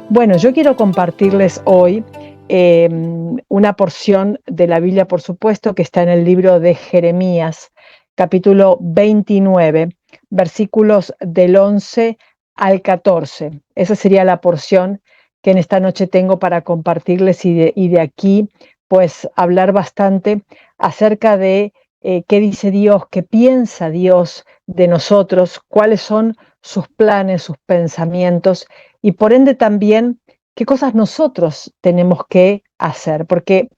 Bueno, yo quiero compartirles hoy una porción de la Biblia, por supuesto, que está en el libro de Jeremías, capítulo 29, versículos del 11 al 14. Esa sería la porción que en esta noche tengo para compartirles y de aquí, pues, hablar bastante acerca de qué dice Dios, qué piensa Dios de nosotros, cuáles son sus planes, sus pensamientos y por ende también qué cosas nosotros tenemos que hacer. Porque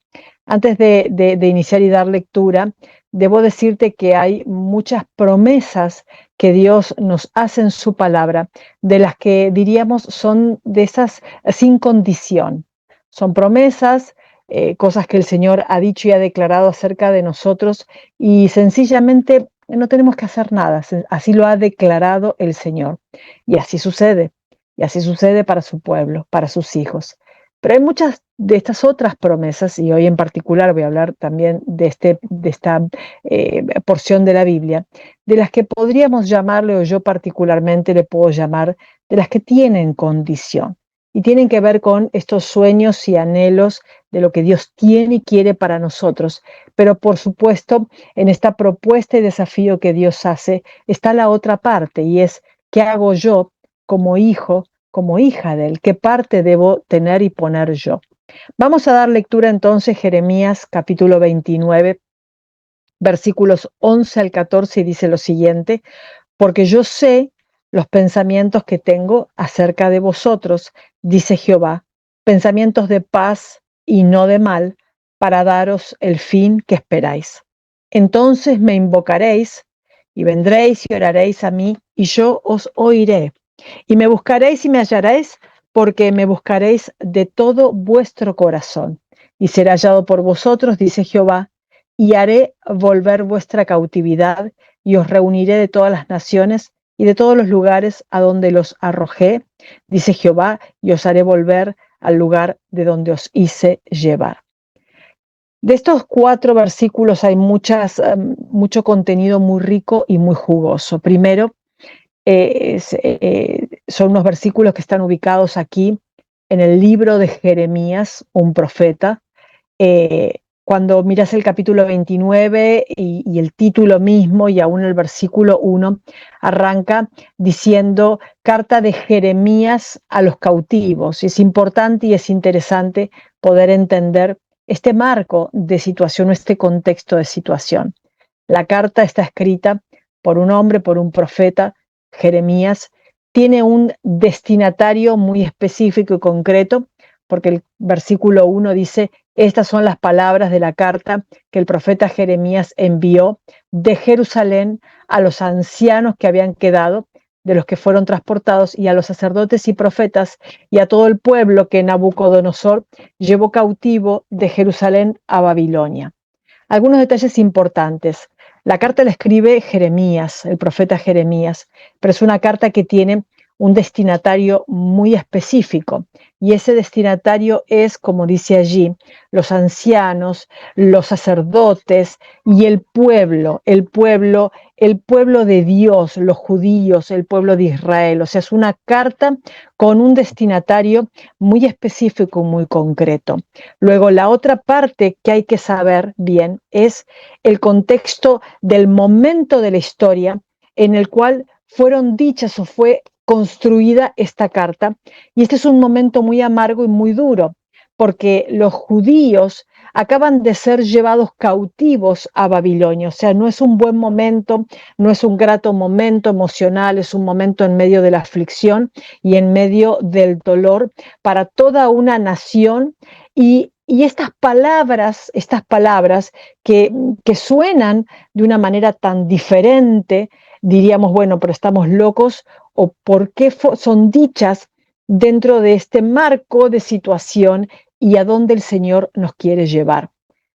antes de iniciar y dar lectura, debo decirte que hay muchas promesas que Dios nos hace en su palabra, de las que diríamos son de esas sin condición. Son promesas, cosas que el Señor ha dicho y ha declarado acerca de nosotros y sencillamente no tenemos que hacer nada, así lo ha declarado el Señor. Y así sucede. Y así sucede para su pueblo, para sus hijos. Pero hay muchas de estas otras promesas, y hoy en particular voy a hablar también de esta porción de la Biblia, de las que podríamos llamarle, o yo particularmente le puedo llamar, de las que tienen condición. Y tienen que ver con estos sueños y anhelos de lo que Dios tiene y quiere para nosotros. Pero por supuesto, en esta propuesta y desafío que Dios hace, está la otra parte, y es, ¿qué hago yo como hijo, como hija de Él? ¿Qué parte debo tener y poner yo? Vamos a dar lectura entonces Jeremías capítulo 29, versículos 11 al 14 y dice lo siguiente: porque yo sé los pensamientos que tengo acerca de vosotros, dice Jehová, pensamientos de paz y no de mal, para daros el fin que esperáis. Entonces me invocaréis y vendréis y oraréis a mí, y yo os oiré. Y me buscaréis y me hallaréis, porque me buscaréis de todo vuestro corazón. Y será hallado por vosotros, dice Jehová, y haré volver vuestra cautividad, y os reuniré de todas las naciones y de todos los lugares a donde los arrojé, dice Jehová, y os haré volver al lugar de donde os hice llevar. De estos 4 versículos hay mucho contenido muy rico y muy jugoso. Primero, son unos versículos que están ubicados aquí en el libro de Jeremías, un profeta. Cuando miras el capítulo 29 y el título mismo y aún el versículo 1, arranca diciendo carta de Jeremías a los cautivos. Es importante y es interesante poder entender este marco de situación, este contexto de situación. La carta está escrita por un hombre, por un profeta, Jeremías. Tiene un destinatario muy específico y concreto, porque el versículo 1 dice: estas son las palabras de la carta que el profeta Jeremías envió de Jerusalén a los ancianos que habían quedado, de los que fueron transportados, y a los sacerdotes y profetas, y a todo el pueblo que Nabucodonosor llevó cautivo de Jerusalén a Babilonia. Algunos detalles importantes. La carta la escribe Jeremías, el profeta Jeremías, pero es una carta que tiene un destinatario muy específico, y ese destinatario es, como dice allí, los ancianos, los sacerdotes y el pueblo de Dios, los judíos, el pueblo de Israel. O sea, es una carta con un destinatario muy específico, muy concreto. Luego, la otra parte que hay que saber bien es el contexto del momento de la historia en el cual fueron dichas o fue construida esta carta. Y este es un momento muy amargo y muy duro, porque los judíos acaban de ser llevados cautivos a Babilonia. O sea, no es un buen momento, no es un grato momento emocional, es un momento en medio de la aflicción y en medio del dolor para toda una nación. Y estas palabras que suenan de una manera tan diferente, diríamos, bueno, pero estamos locos, o por qué son dichas dentro de este marco de situación y a dónde el Señor nos quiere llevar.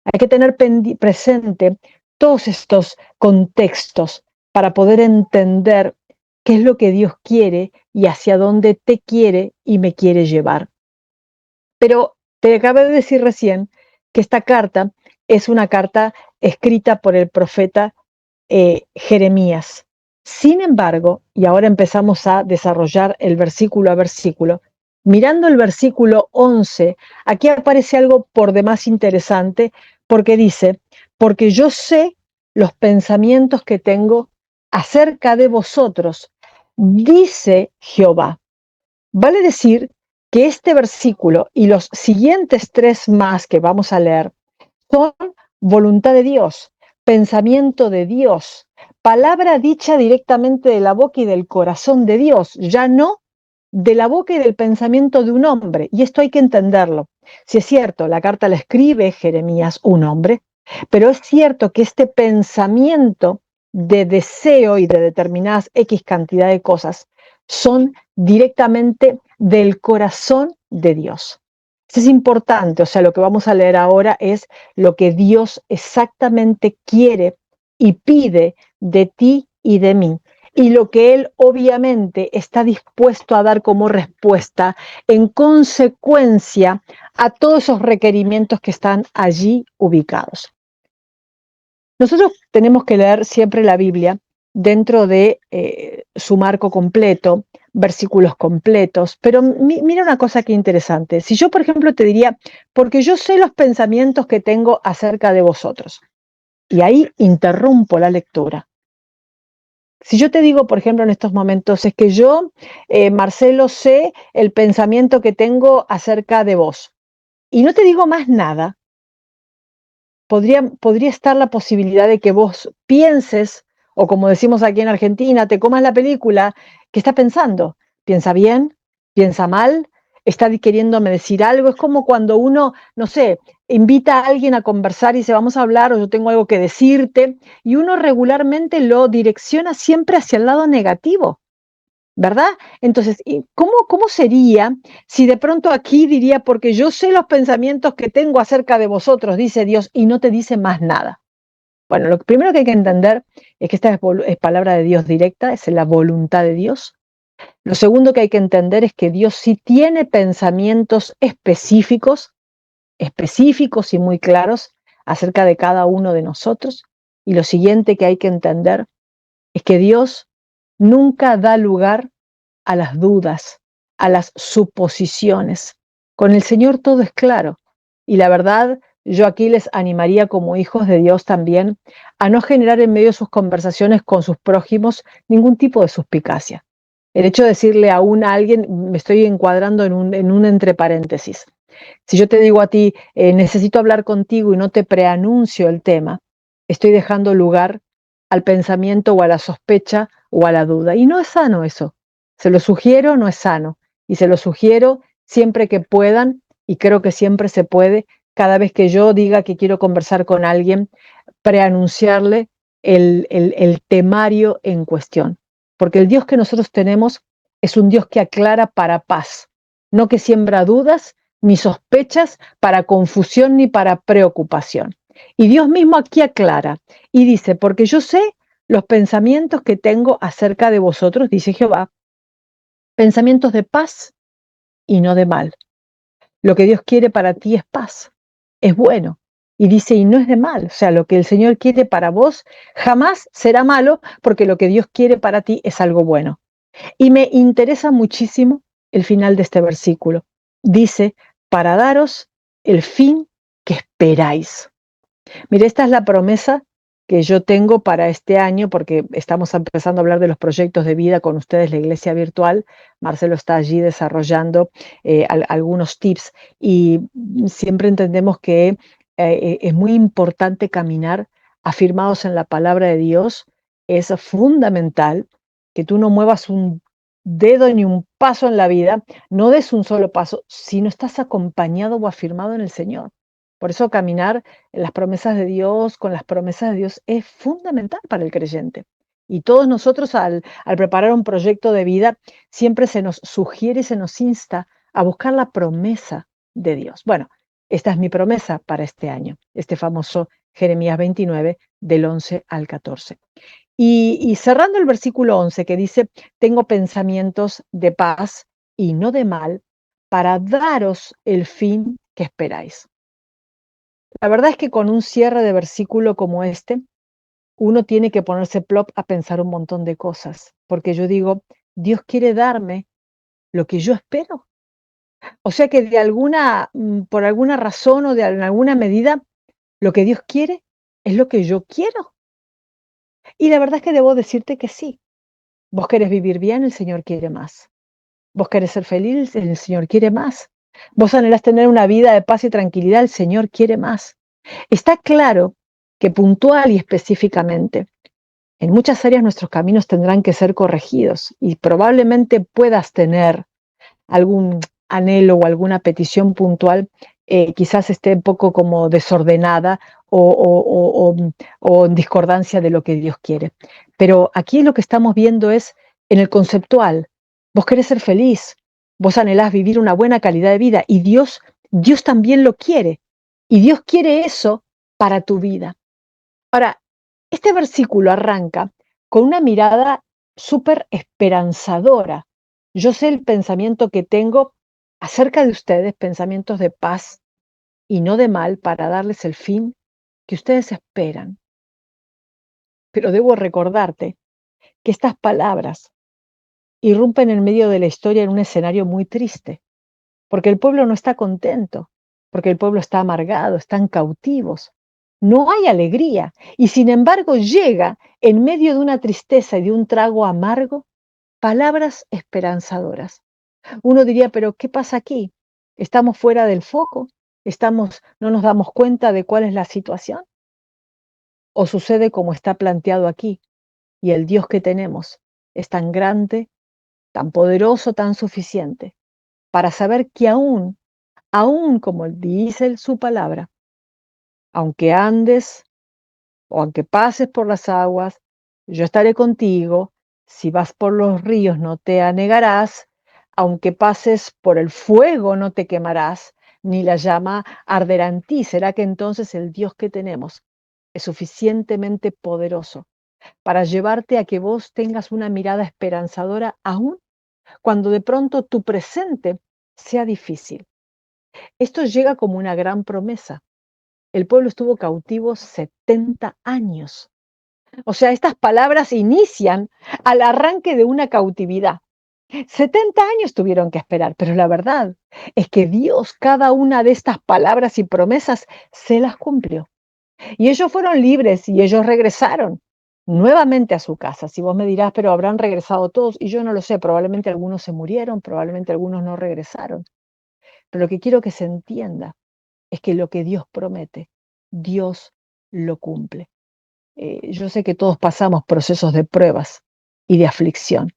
Hay que tener presente todos estos contextos para poder entender qué es lo que Dios quiere y hacia dónde te quiere y me quiere llevar. Pero te acabé de decir recién que esta carta es una carta escrita por el profeta Jeremías. Sin embargo, y ahora empezamos a desarrollar el versículo a versículo, Mirando el versículo 11, aquí aparece algo por demás interesante, porque dice, porque yo sé los pensamientos que tengo acerca de vosotros, dice Jehová. Vale decir que este versículo y los siguientes tres más que vamos a leer son voluntad de Dios, pensamiento de Dios, palabra dicha directamente de la boca y del corazón de Dios, ya no de la boca y del pensamiento de un hombre. Y esto hay que entenderlo. Si es cierto, la carta la escribe Jeremías, un hombre, pero es cierto que este pensamiento de deseo y de determinadas X cantidad de cosas son directamente del corazón de Dios. Eso es importante, o sea, lo que vamos a leer ahora es lo que Dios exactamente quiere y pide de ti y de mí, y lo que Él obviamente está dispuesto a dar como respuesta en consecuencia a todos esos requerimientos que están allí ubicados. Nosotros tenemos que leer siempre la Biblia dentro de su marco completo, versículos completos, pero mira una cosa que interesante. Si yo, por ejemplo, te diría, porque yo sé los pensamientos que tengo acerca de vosotros, y ahí interrumpo la lectura. Si yo te digo, por ejemplo, en estos momentos, es que yo, Marcelo, sé el pensamiento que tengo acerca de vos, y no te digo más nada, podría estar la posibilidad de que vos pienses, o como decimos aquí en Argentina, te comas la película. ¿Qué está pensando? ¿Piensa bien? ¿Piensa mal? ¿Está queriéndome decir algo? Es como cuando uno, no sé, invita a alguien a conversar y dice, vamos a hablar o yo tengo algo que decirte, y uno regularmente lo direcciona siempre hacia el lado negativo. ¿Verdad? Entonces, ¿cómo sería si de pronto aquí diría, porque yo sé los pensamientos que tengo acerca de vosotros, dice Dios, y no te dice más nada? Bueno, lo primero que hay que entender es que esta es palabra de Dios directa, es la voluntad de Dios. Lo segundo que hay que entender es que Dios sí tiene pensamientos específicos y muy claros acerca de cada uno de nosotros. Y lo siguiente que hay que entender es que Dios nunca da lugar a las dudas, a las suposiciones. Con el Señor todo es claro. Y la verdad, yo aquí les animaría como hijos de Dios también a no generar en medio de sus conversaciones con sus prójimos ningún tipo de suspicacia. El hecho de decirle a alguien, me estoy encuadrando en un entre paréntesis. Si yo te digo a ti, necesito hablar contigo y no te preanuncio el tema, estoy dejando lugar al pensamiento o a la sospecha o a la duda. Y no es sano eso. Se lo sugiero, no es sano. Y se lo sugiero siempre que puedan, y creo que siempre se puede, cada vez que yo diga que quiero conversar con alguien, preanunciarle el temario en cuestión. Porque el Dios que nosotros tenemos es un Dios que aclara para paz, no que siembra dudas ni sospechas para confusión ni para preocupación. Y Dios mismo aquí aclara y dice, porque yo sé los pensamientos que tengo acerca de vosotros, dice Jehová, pensamientos de paz y no de mal. Lo que Dios quiere para ti es paz, es bueno. Y dice, y no es de mal, o sea, lo que el Señor quiere para vos jamás será malo, porque lo que Dios quiere para ti es algo bueno. Y me interesa muchísimo el final de este versículo. Dice, para daros el fin que esperáis. Mire, esta es la promesa que yo tengo para este año, porque estamos empezando a hablar de los proyectos de vida con ustedes, la iglesia virtual. Marcelo está allí desarrollando algunos tips y siempre entendemos que es muy importante caminar afirmados en la palabra de Dios. Es fundamental que tú no muevas un dedo ni un paso en la vida, no des un solo paso, si no estás acompañado o afirmado en el Señor. Por eso caminar en las promesas de Dios, con las promesas de Dios, es fundamental para el creyente. Y todos nosotros al preparar un proyecto de vida, siempre se nos sugiere y se nos insta a buscar la promesa de Dios. Bueno, esta es mi promesa para este año, este famoso Jeremías 29, del 11 al 14. Y cerrando el versículo 11 que dice, tengo pensamientos de paz y no de mal para daros el fin que esperáis. La verdad es que con un cierre de versículo como este, uno tiene que ponerse plop a pensar un montón de cosas, porque yo digo, Dios quiere darme lo que yo espero. O sea que por alguna razón o en alguna medida, lo que Dios quiere es lo que yo quiero. Y la verdad es que debo decirte que sí. Vos querés vivir bien, el Señor quiere más. Vos querés ser feliz, el Señor quiere más. Vos anhelás tener una vida de paz y tranquilidad, el Señor quiere más. Está claro que puntual y específicamente, en muchas áreas nuestros caminos tendrán que ser corregidos y probablemente puedas tener algún anhelo o alguna petición puntual, quizás esté un poco como desordenada o en discordancia de lo que Dios quiere. Pero aquí lo que estamos viendo es en el conceptual. Vos querés ser feliz, vos anhelás vivir una buena calidad de vida y Dios también lo quiere. Y Dios quiere eso para tu vida. Ahora, este versículo arranca con una mirada súper esperanzadora. Yo sé el pensamiento que tengo acerca de ustedes, pensamientos de paz y no de mal, para darles el fin que ustedes esperan. Pero debo recordarte que estas palabras irrumpen en medio de la historia en un escenario muy triste, porque el pueblo no está contento, porque el pueblo está amargado, están cautivos. No hay alegría y sin embargo llega en medio de una tristeza y de un trago amargo palabras esperanzadoras. Uno diría, pero ¿qué pasa aquí? ¿Estamos fuera del foco? ¿No nos damos cuenta de cuál es la situación? ¿O sucede como está planteado aquí? Y el Dios que tenemos es tan grande, tan poderoso, tan suficiente para saber que aún como dice su palabra, aunque andes o aunque pases por las aguas, yo estaré contigo. Si vas por los ríos, no te anegarás. Aunque pases por el fuego, no te quemarás, ni la llama arderá en ti. ¿Será que entonces el Dios que tenemos es suficientemente poderoso para llevarte a que vos tengas una mirada esperanzadora aún cuando de pronto tu presente sea difícil? Esto llega como una gran promesa. El pueblo estuvo cautivo 70 años. O sea, estas palabras inician al arranque de una cautividad. 70 años tuvieron que esperar, pero la verdad es que Dios cada una de estas palabras y promesas se las cumplió. Y ellos fueron libres y ellos regresaron nuevamente a su casa. Si vos me dirás, pero habrán regresado todos, y yo no lo sé, probablemente algunos se murieron, probablemente algunos no regresaron. Pero lo que quiero que se entienda es que lo que Dios promete, Dios lo cumple. Yo sé que todos pasamos procesos de pruebas y de aflicción,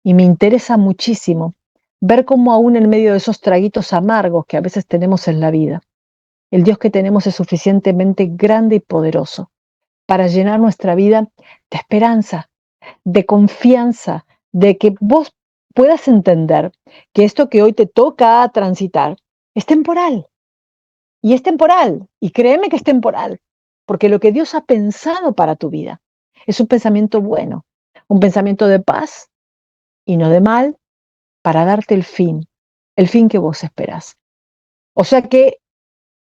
y me interesa muchísimo ver cómo aún en medio de esos traguitos amargos que a veces tenemos en la vida, el Dios que tenemos es suficientemente grande y poderoso para llenar nuestra vida de esperanza, de confianza, de que vos puedas entender que esto que hoy te toca transitar es temporal. Y es temporal, y créeme que es temporal, porque lo que Dios ha pensado para tu vida es un pensamiento bueno, un pensamiento de paz y no de mal, para darte el fin que vos esperás. O sea que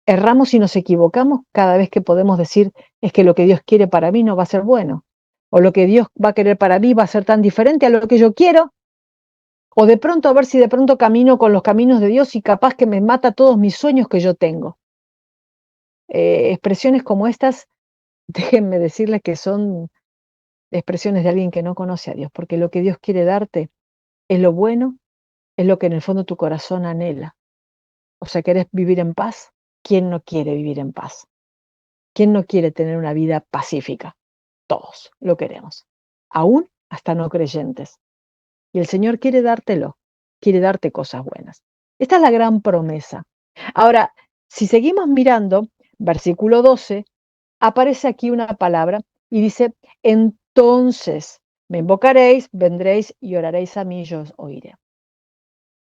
erramos y nos equivocamos cada vez que podemos decir es que lo que Dios quiere para mí no va a ser bueno, o lo que Dios va a querer para mí va a ser tan diferente a lo que yo quiero, o de pronto a ver si de pronto camino con los caminos de Dios y capaz que me mata todos mis sueños que yo tengo. Expresiones como estas, déjenme decirles que son expresiones de alguien que no conoce a Dios, porque lo que Dios quiere darte es lo bueno, es lo que en el fondo tu corazón anhela. O sea, ¿querés vivir en paz? ¿Quién no quiere vivir en paz? ¿Quién no quiere tener una vida pacífica? Todos lo queremos, aún hasta no creyentes. Y el Señor quiere dártelo, quiere darte cosas buenas. Esta es la gran promesa. Ahora, si seguimos mirando, versículo 12, aparece aquí una palabra y dice, entonces me invocaréis, vendréis y oraréis a mí y yo os oiré.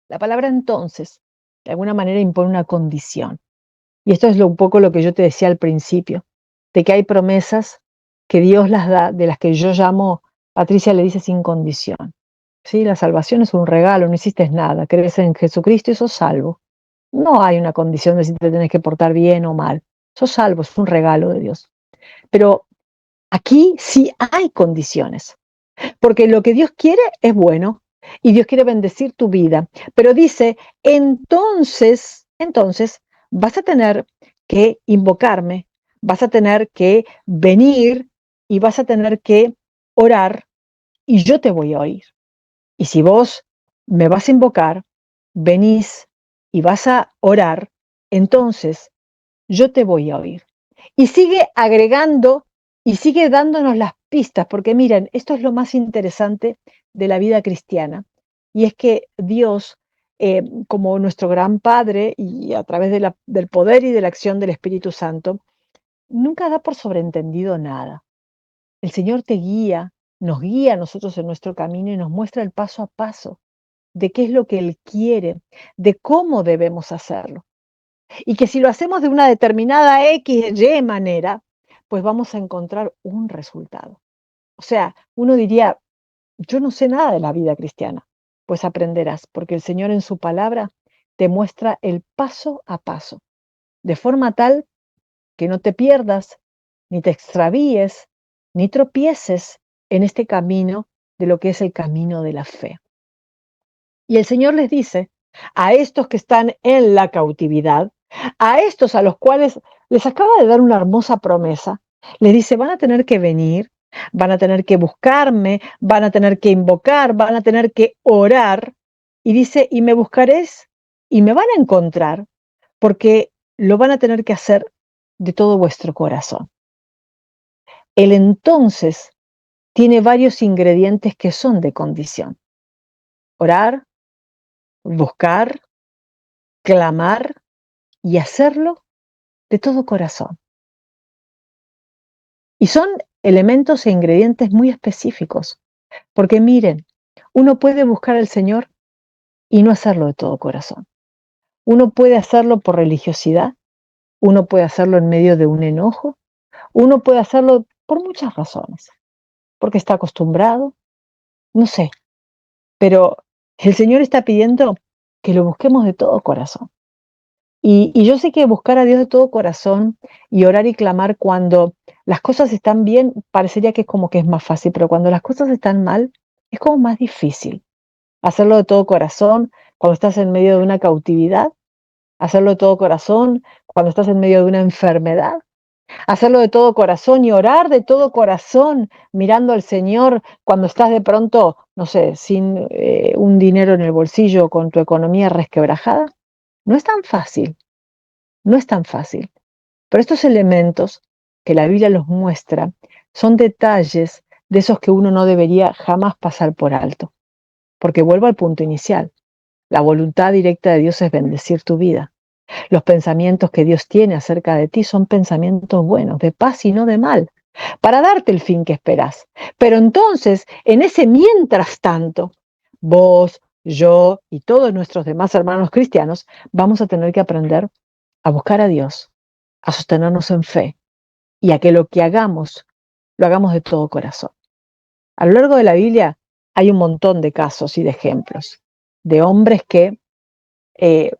La palabra entonces, de alguna manera impone una condición. Y esto es un poco lo que yo te decía al principio, de que hay promesas que Dios las da, de las que yo llamo, Patricia le dice sin condición. ¿Sí? La salvación es un regalo, no hiciste nada, crees en Jesucristo y sos salvo. No hay una condición de si te tenés que portar bien o mal. Sos salvo, es un regalo de Dios. Pero aquí sí hay condiciones, porque lo que Dios quiere es bueno. y Dios quiere bendecir tu vida. Pero dice, entonces vas a tener que invocarme, vas a tener que venir y vas a tener que orar y yo te voy a oír. Y si vos me vas a invocar, venís y vas a orar, entonces yo te voy a oír. Y sigue agregando y sigue dándonos las pistas, porque miren, esto es lo más interesante de la vida cristiana, y es que Dios, como nuestro gran Padre, y a través del poder y de la acción del Espíritu Santo, nunca da por sobreentendido nada. El Señor te guía, nos guía a nosotros en nuestro camino y nos muestra el paso a paso de qué es lo que Él quiere, de cómo debemos hacerlo. Y que si lo hacemos de una determinada X, Y manera, pues vamos a encontrar un resultado. O sea, uno diría, yo no sé nada de la vida cristiana. Pues aprenderás, porque el Señor en su palabra te muestra el paso a paso, de forma tal que no te pierdas, ni te extravíes, ni tropieces en este camino de lo que es el camino de la fe. Y el Señor les dice a estos que están en la cautividad, a estos a los cuales les acaba de dar una hermosa promesa, les dice, van a tener que venir, van a tener que buscarme, van a tener que invocar, van a tener que orar. Y dice, y me buscaréis y me van a encontrar, porque lo van a tener que hacer de todo vuestro corazón. El entonces tiene varios ingredientes que son de condición. Orar, buscar, clamar y hacerlo de todo corazón. Y son elementos e ingredientes muy específicos, porque miren, uno puede buscar al Señor y no hacerlo de todo corazón. Uno puede hacerlo por religiosidad, uno puede hacerlo en medio de un enojo, uno puede hacerlo por muchas razones, porque está acostumbrado, no sé, pero el Señor está pidiendo que lo busquemos de todo corazón. Y yo sé que buscar a Dios de todo corazón y orar y clamar cuando las cosas están bien, parecería que es como que es más fácil, pero cuando las cosas están mal, es como más difícil. Hacerlo de todo corazón cuando estás en medio de una cautividad, hacerlo de todo corazón cuando estás en medio de una enfermedad, hacerlo de todo corazón y orar de todo corazón mirando al Señor cuando estás de pronto, no sé, sin un dinero en el bolsillo, con tu economía resquebrajada. No es tan fácil. No es tan fácil, pero estos elementos que la Biblia los muestra son detalles de esos que uno no debería jamás pasar por alto, porque vuelvo al punto inicial. La voluntad directa de Dios es bendecir tu vida. Los pensamientos que Dios tiene acerca de ti son pensamientos buenos, de paz y no de mal, para darte el fin que esperas. Pero entonces, en ese mientras tanto, vos, yo y todos nuestros demás hermanos cristianos vamos a tener que aprender a buscar a Dios, a sostenernos en fe y a que lo que hagamos, lo hagamos de todo corazón. A lo largo de la Biblia hay un montón de casos y de ejemplos de hombres que eh,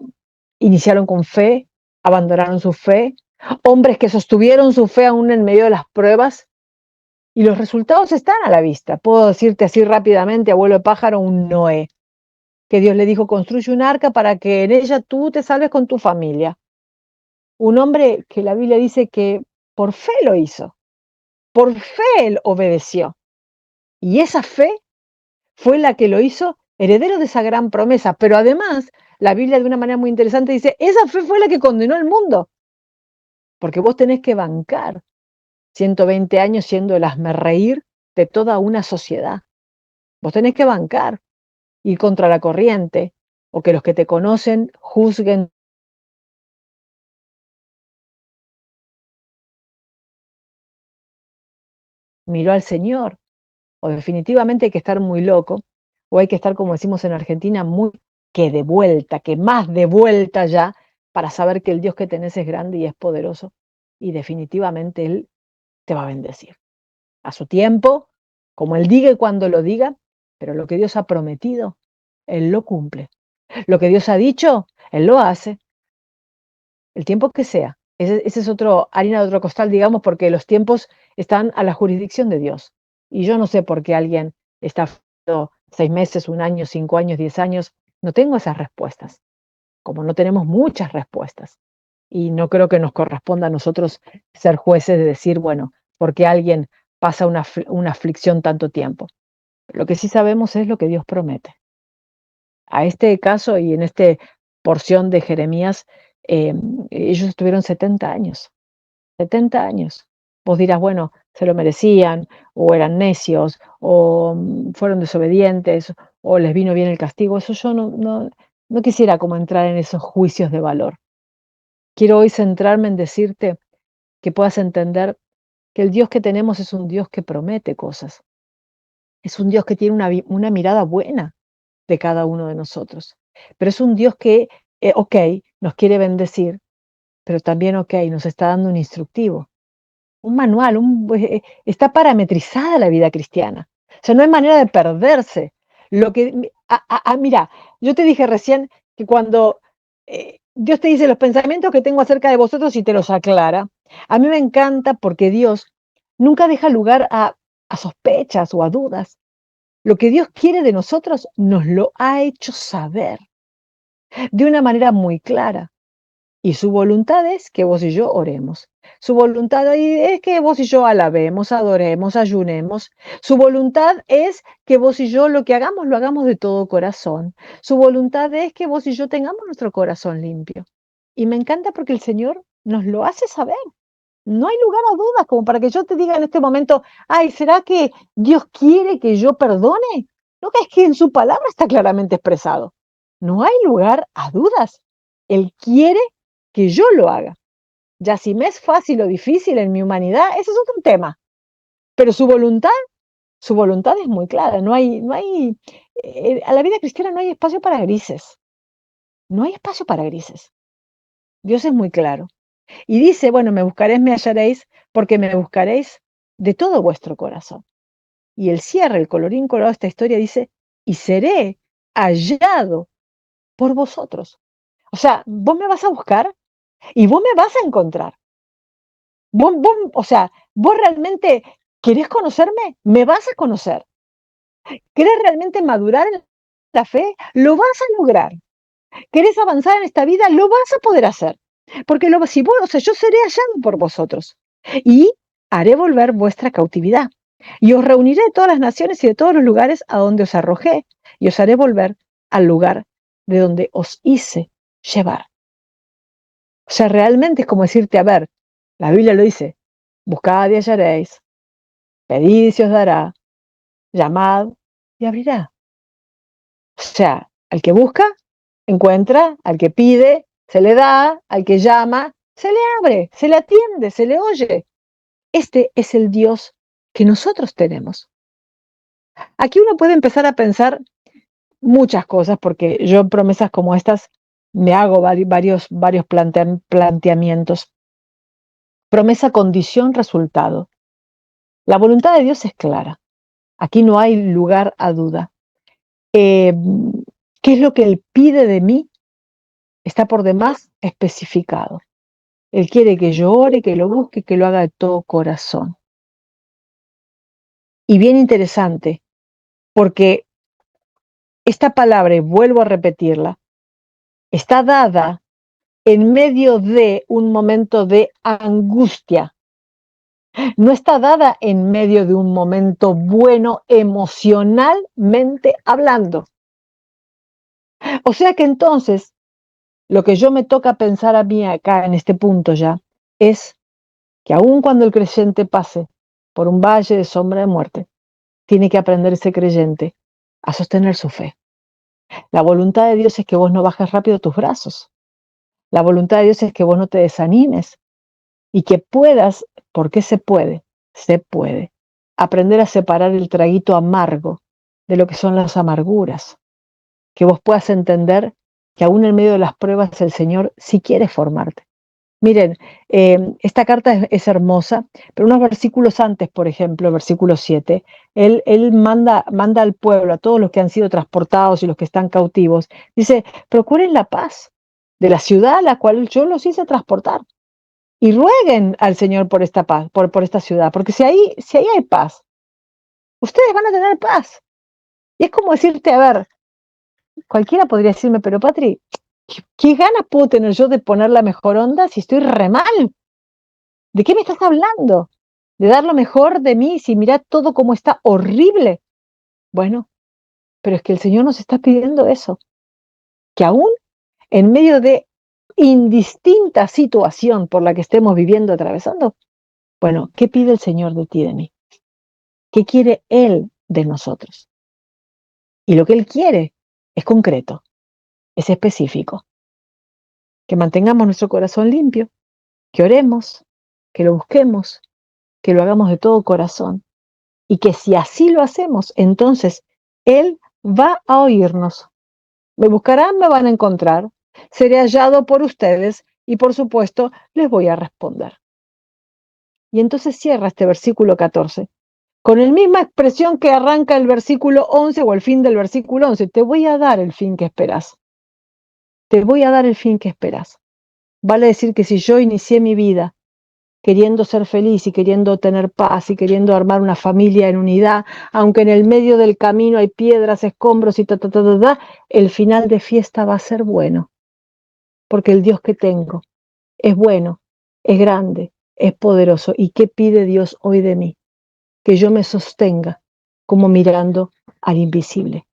iniciaron con fe, abandonaron su fe, hombres que sostuvieron su fe aún en medio de las pruebas y los resultados están a la vista. Puedo decirte así rápidamente, abuelo de pájaro, un Noé, que Dios le dijo, construye un arca para que en ella tú te salves con tu familia. Un hombre que la Biblia dice que por fe lo hizo, por fe él obedeció. Y esa fe fue la que lo hizo heredero de esa gran promesa. Pero además, la Biblia de una manera muy interesante dice, esa fe fue la que condenó al mundo. Porque vos tenés que bancar 120 años siendo el hazmerreír de toda una sociedad. Vos tenés que bancar, ir contra la corriente, o que los que te conocen juzguen. Miró al Señor. O definitivamente hay que estar muy loco, o hay que estar, como decimos en Argentina, muy que de vuelta, que más de vuelta ya, para saber que el Dios que tenés es grande y es poderoso, y definitivamente Él te va a bendecir. A su tiempo, como Él diga y cuando lo diga, pero lo que Dios ha prometido, Él lo cumple. Lo que Dios ha dicho, Él lo hace, el tiempo que sea. Ese es otro, harina de otro costal, digamos, porque los tiempos están a la jurisdicción de Dios. Y yo no sé por qué alguien está 6 meses, 1 año, 5 años, 10 años, no tengo esas respuestas, como no tenemos muchas respuestas. Y no creo que nos corresponda a nosotros ser jueces de decir, bueno, ¿por qué alguien pasa una aflicción tanto tiempo? Lo que sí sabemos es lo que Dios promete. A este caso y en esta porción de Jeremías, ellos estuvieron 70 años. 70 años. Vos dirás, bueno, se lo merecían, o eran necios, o fueron desobedientes, o les vino bien el castigo. Eso yo no quisiera como entrar en esos juicios de valor. Quiero hoy centrarme en decirte que puedas entender que el Dios que tenemos es un Dios que promete cosas. Es un Dios que tiene una mirada buena de cada uno de nosotros. Pero es un Dios que, ok, nos quiere bendecir, pero también, ok, nos está dando un instructivo. Un manual, está parametrizada la vida cristiana. O sea, no hay manera de perderse. Lo que, mira, yo te dije recién que cuando Dios te dice los pensamientos que tengo acerca de vosotros y te los aclara, a mí me encanta porque Dios nunca deja lugar a sospechas o a dudas. Lo que Dios quiere de nosotros nos lo ha hecho saber de una manera muy clara. Y su voluntad es que vos y yo oremos. Su voluntad es que vos y yo alabemos, adoremos, ayunemos. Su voluntad es que vos y yo lo que hagamos lo hagamos de todo corazón. Su voluntad es que vos y yo tengamos nuestro corazón limpio. Y me encanta porque el Señor nos lo hace saber. No hay lugar a dudas como para que yo te diga en este momento, ay, ¿será que Dios quiere que yo perdone? No, que es que en su palabra está claramente expresado. No hay lugar a dudas. Él quiere que yo lo haga. Ya si me es fácil o difícil en mi humanidad, ese es otro tema. Pero su voluntad es muy clara. A la vida cristiana no hay espacio para grises. No hay espacio para grises. Dios es muy claro. Y dice, bueno, me buscaréis, me hallaréis, porque me buscaréis de todo vuestro corazón. Y el cierre, el colorín colorado de esta historia dice, y seré hallado por vosotros. O sea, vos me vas a buscar y vos me vas a encontrar. O sea, vos realmente querés conocerme, me vas a conocer. ¿Querés realmente madurar en la fe? Lo vas a lograr. ¿Querés avanzar en esta vida? Lo vas a poder hacer. Porque si vos, o sea, yo seré hallado por vosotros y haré volver vuestra cautividad. Y os reuniré de todas las naciones y de todos los lugares a donde os arrojé y os haré volver al lugar de donde os hice llevar. O sea, realmente es como decirte, a ver, la Biblia lo dice, buscad y hallaréis, pedid y se os dará, llamad y abrirá. O sea, al que busca, encuentra, al que pide, se le da, al que llama, se le abre, se le atiende, se le oye. Este es el Dios que nosotros tenemos. Aquí uno puede empezar a pensar muchas cosas, porque yo en promesas como estas me hago varios planteamientos. Promesa, condición, resultado. La voluntad de Dios es clara. Aquí no hay lugar a duda. ¿Qué es lo que Él pide de mí? Está por demás especificado. Él quiere que yo ore, que lo busque, que lo haga de todo corazón. Y bien interesante, porque esta palabra, y vuelvo a repetirla, está dada en medio de un momento de angustia. No está dada en medio de un momento bueno emocionalmente hablando. O sea que entonces, lo que yo me toca pensar a mí acá en este punto ya, es que aun cuando el creyente pase por un valle de sombra de muerte, tiene que aprender ese creyente a sostener su fe. La voluntad de Dios es que vos no bajes rápido tus brazos. La voluntad de Dios es que vos no te desanimes y que puedas, porque se puede, aprender a separar el traguito amargo de lo que son las amarguras. Que vos puedas entender que aún en medio de las pruebas el Señor sí quiere formarte. Miren, esta carta es hermosa, pero unos versículos antes, por ejemplo, versículo 7, él manda al pueblo, a todos los que han sido transportados y los que están cautivos, dice, procuren la paz de la ciudad a la cual yo los hice transportar y rueguen al Señor por esta paz, por esta ciudad, porque si ahí hay paz, ustedes van a tener paz. Y es como decirte, a ver, cualquiera podría decirme, pero Patri, ¿qué ganas puedo tener yo de poner la mejor onda si estoy re mal? ¿De qué me estás hablando? ¿De dar lo mejor de mí si mirá todo como está horrible? Bueno, pero es que el Señor nos está pidiendo eso, que aún en medio de indistinta situación por la que estemos viviendo, atravesando, bueno, ¿qué pide el Señor de ti y de mí? ¿Qué quiere Él de nosotros? Y lo que Él quiere es concreto, es específico, que mantengamos nuestro corazón limpio, que oremos, que lo busquemos, que lo hagamos de todo corazón, y que si así lo hacemos, entonces Él va a oírnos. Me buscarán, me van a encontrar, seré hallado por ustedes y por supuesto les voy a responder. Y entonces cierra este versículo 14 con la misma expresión que arranca el versículo 11 o el fin del versículo 11. Te voy a dar el fin que esperas. Te voy a dar el fin que esperas. Vale decir que si yo inicié mi vida queriendo ser feliz y queriendo tener paz y queriendo armar una familia en unidad, aunque en el medio del camino hay piedras, escombros y el final de fiesta va a ser bueno, porque el Dios que tengo es bueno, es grande, es poderoso. ¿Y qué pide Dios hoy de mí? Que yo me sostenga como mirando al invisible.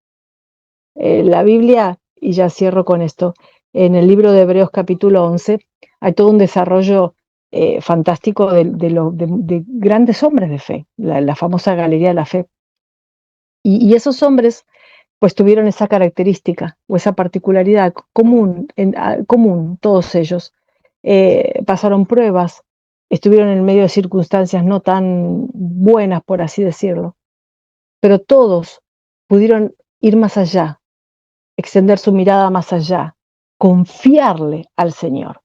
La Biblia, y ya cierro con esto, en el libro de Hebreos capítulo 11 hay todo un desarrollo fantástico de grandes hombres de fe, la famosa galería de la fe. Y esos hombres pues tuvieron esa característica o esa particularidad común, todos ellos. Pasaron pruebas, estuvieron en medio de circunstancias no tan buenas, por así decirlo, pero todos pudieron ir más allá, extender su mirada más allá, confiarle al Señor,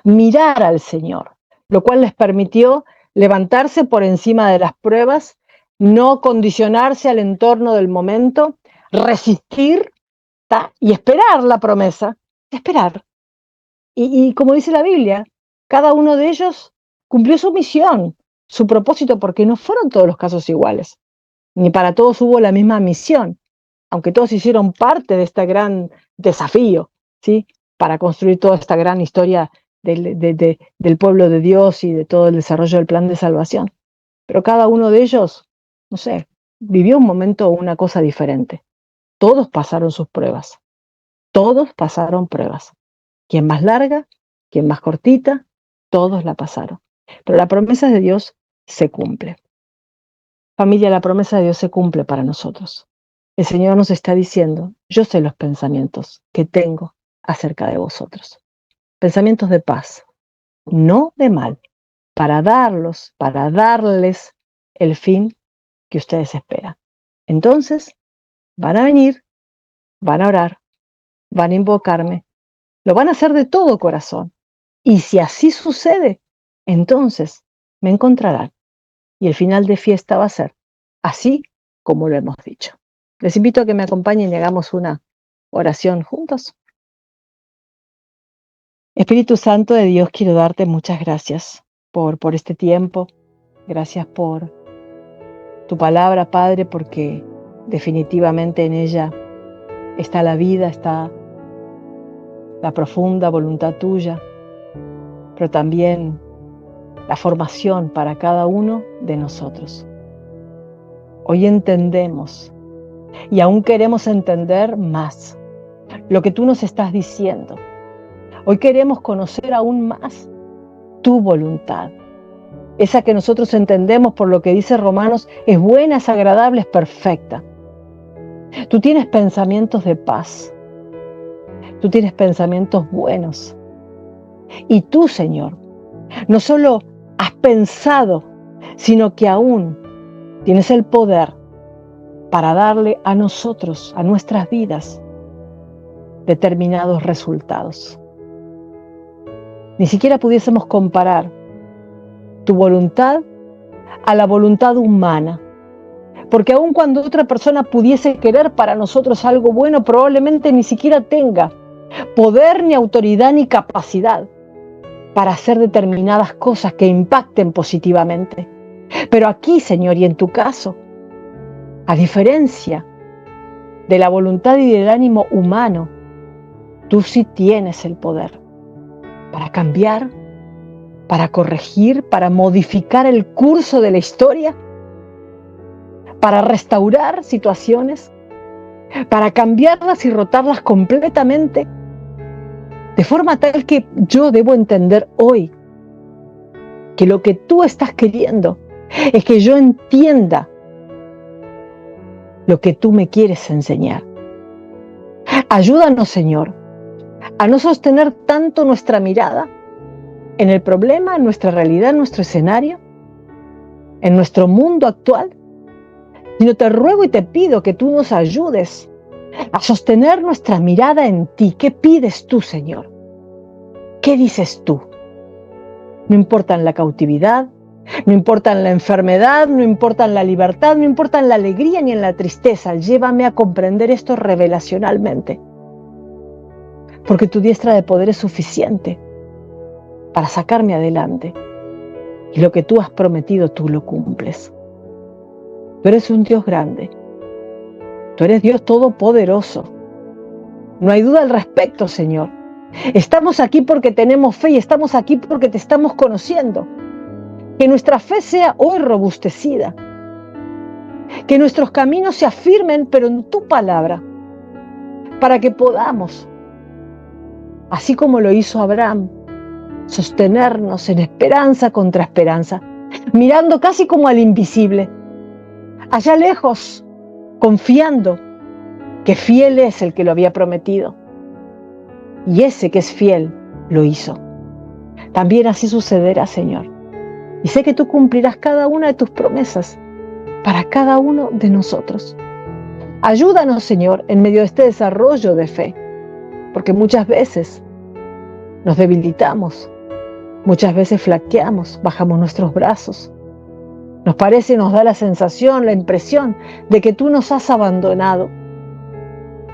mirar al Señor, lo cual les permitió levantarse por encima de las pruebas, no condicionarse al entorno del momento, resistir y esperar la promesa, esperar. Y como dice la Biblia, cada uno de ellos cumplió su misión, su propósito, porque no fueron todos los casos iguales, ni para todos hubo la misma misión, aunque todos hicieron parte de este gran desafío, ¿sí? Para construir toda esta gran historia del pueblo de Dios y de todo el desarrollo del plan de salvación. Pero cada uno de ellos, no sé, vivió un momento o una cosa diferente. Todos pasaron sus pruebas, todos pasaron pruebas. Quien más larga, quien más cortita, todos la pasaron. Pero la promesa de Dios se cumple. Familia, la promesa de Dios se cumple para nosotros. El Señor nos está diciendo, yo sé los pensamientos que tengo acerca de vosotros. Pensamientos de paz, no de mal, para darles el fin que ustedes esperan. Entonces, van a venir, van a orar, van a invocarme, lo van a hacer de todo corazón. Y si así sucede, entonces me encontrarán. Y el final de fiesta va a ser así como lo hemos dicho. Les invito a que me acompañen y hagamos una oración juntos. Espíritu Santo de Dios, quiero darte muchas gracias por este tiempo. Gracias por tu palabra, Padre, porque definitivamente en ella está la vida, está la profunda voluntad tuya, pero también la formación para cada uno de nosotros. Hoy entendemos y aún queremos entender más lo que tú nos estás diciendo. Hoy queremos conocer aún más tu voluntad, esa que nosotros entendemos por lo que dice Romanos, es buena, es agradable, es perfecta. Tú tienes pensamientos de paz, tú tienes pensamientos buenos. Y tú, Señor, no solo has pensado, sino que aún tienes el poder para darle a nosotros, a nuestras vidas, determinados resultados. Ni siquiera pudiésemos comparar tu voluntad a la voluntad humana, porque aun cuando otra persona pudiese querer para nosotros algo bueno, probablemente ni siquiera tenga poder, ni autoridad, ni capacidad para hacer determinadas cosas que impacten positivamente. Pero aquí, Señor, y en tu caso, a diferencia de la voluntad y del ánimo humano, tú sí tienes el poder para cambiar, para corregir, para modificar el curso de la historia, para restaurar situaciones, para cambiarlas y rotarlas completamente, de forma tal que yo debo entender hoy que lo que tú estás queriendo es que yo entienda lo que tú me quieres enseñar. Ayúdanos, Señor, a no sostener tanto nuestra mirada en el problema, en nuestra realidad, en nuestro escenario, en nuestro mundo actual, sino te ruego y te pido que tú nos ayudes a sostener nuestra mirada en ti. ¿Qué pides tú, Señor? ¿Qué dices tú? No importa en la cautividad, no importa en la enfermedad, no importa en la libertad, no importa en la alegría ni en la tristeza. Llévame a comprender esto revelacionalmente, porque tu diestra de poder es suficiente para sacarme adelante. Y lo que tú has prometido, tú lo cumples. Tú eres un Dios grande. Tú eres Dios todopoderoso. No hay duda al respecto, Señor. Estamos aquí porque tenemos fe y estamos aquí porque te estamos conociendo. Que nuestra fe sea hoy robustecida. Que nuestros caminos se afirmen, pero en tu palabra, para que podamos, así como lo hizo Abraham, sostenernos en esperanza contra esperanza, mirando casi como al invisible, allá lejos, confiando que fiel es el que lo había prometido. Y ese que es fiel lo hizo. También así sucederá, Señor. Y sé que tú cumplirás cada una de tus promesas para cada uno de nosotros. Ayúdanos, Señor, en medio de este desarrollo de fe, porque muchas veces nos debilitamos, muchas veces flaqueamos, bajamos nuestros brazos. Nos parece, nos da la sensación, la impresión de que tú nos has abandonado.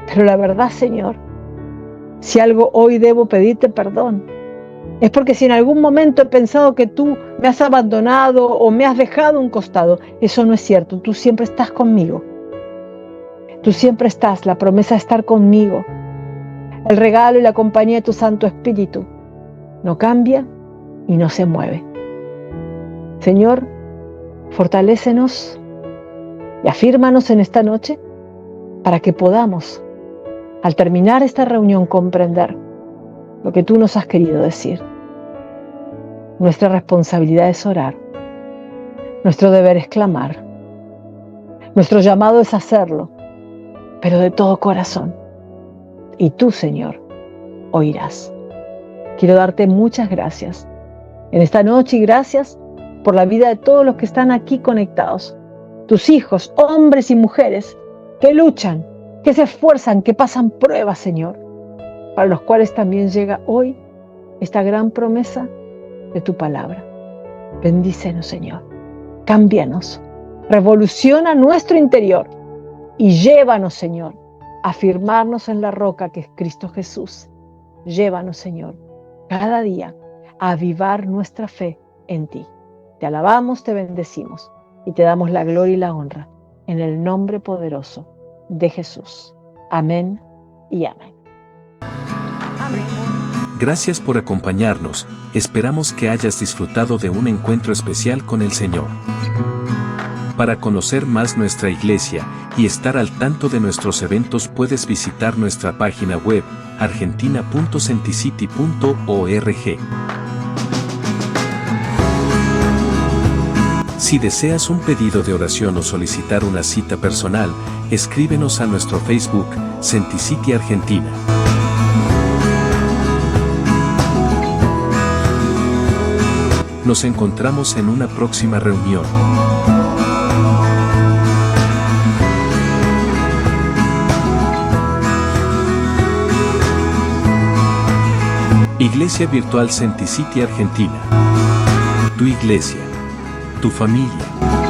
Pero la verdad, Señor, si algo hoy debo pedirte perdón, es porque si en algún momento he pensado que tú me has abandonado o me has dejado a un costado, eso no es cierto. Tú siempre estás conmigo. Tú siempre estás, la promesa de estar conmigo. El regalo y la compañía de tu Santo Espíritu no cambia y no se mueve. Señor, fortalécenos y afírmanos en esta noche para que podamos, al terminar esta reunión, comprender lo que tú nos has querido decir. Nuestra responsabilidad es orar. Nuestro deber es clamar. Nuestro llamado es hacerlo, pero de todo corazón. Y tú, Señor, oirás. Quiero darte muchas gracias en esta noche y gracias por la vida de todos los que están aquí conectados. Tus hijos, hombres y mujeres, que luchan, que se esfuerzan, que pasan pruebas, Señor, para los cuales también llega hoy esta gran promesa de tu palabra. Bendícenos, Señor. Cámbianos. Revoluciona nuestro interior y llévanos, Señor, a firmarnos en la roca que es Cristo Jesús. Llévanos, Señor, cada día a avivar nuestra fe en ti. Te alabamos, te bendecimos y te damos la gloria y la honra en el nombre poderoso de Jesús. Amén y amén. Gracias por acompañarnos. Esperamos que hayas disfrutado de un encuentro especial con el Señor. Para conocer más nuestra iglesia y estar al tanto de nuestros eventos, puedes visitar nuestra página web argentina.centicity.org. Si deseas un pedido de oración o solicitar una cita personal, escríbenos a nuestro Facebook, Centicity Argentina. Nos encontramos en una próxima reunión. Iglesia Virtual Centicity Argentina. Tu iglesia. Tu familia.